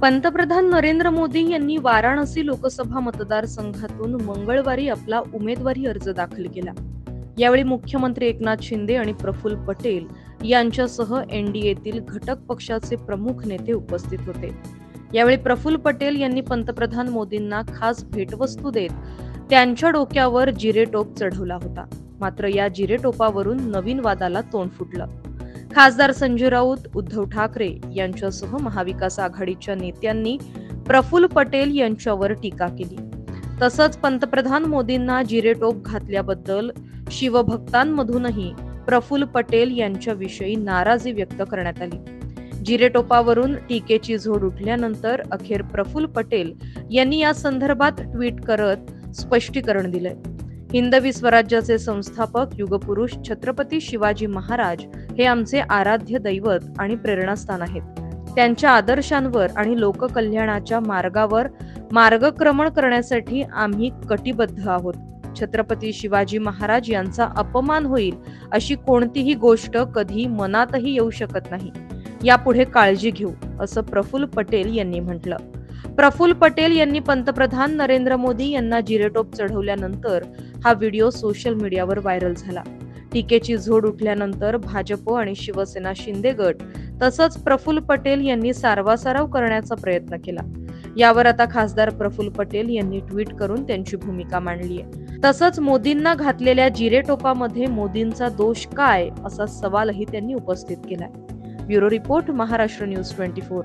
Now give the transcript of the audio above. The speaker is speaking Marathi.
पंतप्रधान नरेंद्र मोदी यांनी वाराणसी लोकसभा मतदारसंघातून मंगळवारी आपला उमेदवारी अर्ज दाखल केला। यावेळी मुख्यमंत्री एकनाथ शिंदे आणि प्रफुल्ल पटेल यांच्यासह एनडीएतील घटक पक्षाचे प्रमुख नेते उपस्थित होते। यावेळी प्रफुल्ल पटेल यांनी पंतप्रधान मोदींना खास भेटवस्तू देत त्यांच्या डोक्यावर जिरेटोप चढवला होता। मात्र या जिरेटोपावरून नवीन वादाला तोंड फुटलं। खासदार संजय राऊत, उद्धव ठाकरे यांच्यासह महाविकास आघाडीच्या नेत्यांनी प्रफुल्ल पटेल यांच्यावर टीका केली। तसंच पंतप्रधान मोदींना जिरेटोप घातल्याबद्दल शिवभक्तांमधूनही प्रफुल्ल पटेल यांच्याविषयी नाराजी व्यक्त करण्यात आली। जिरेटोपावरून टीकेची झोड उठल्यानंतर अखेर प्रफुल्ल पटेल यांनी या संदर्भात ट्विट करत स्पष्टीकरण दिलंय। हिंदवी स्वराज्याचे संस्थापक युगपुरुष छत्रपती शिवाजी महाराज हे आमचे आराध्य दैवत आणि प्रेरणास्थान आहेत। त्यांच्या आदर्शांवर आणि लोककल्याणाच्या मार्गावर मार्गक्रमण करण्यासाठी आम्ही कटिबद्ध आहोत। छत्रपती शिवाजी महाराज यांचा अपमान होईल अशी कोणतीही गोष्ट कधी मनातही येऊ शकत नाही। यापुढे काळजी घेऊ, असं प्रफुल्ल पटेल यांनी म्हटलं। प्रफुल्ल पटेल यांनी पंतप्रधान नरेंद्र मोदी यांना जिरेटोप चढवल्यानंतर हा व्हिडिओ सोशल मीडियावर व्हायरल झाला। टीकेची झोड उठल्यानंतर भाजप आणि शिवसेना शिंदे गट तसंच प्रफुल्ल पटेल यांनी सारवासारव करण्याचा प्रयत्न केला। यावर आता खासदार प्रफुल्ल पटेल यांनी ट्विट करून त्यांची भूमिका मांडली आहे। तसंच मोदींना घातलेल्या जिरेटोपामध्ये मोदींचा दोष काय असा सवालही त्यांनी उपस्थित केलाय। Bureau report, Maharashtra news 24।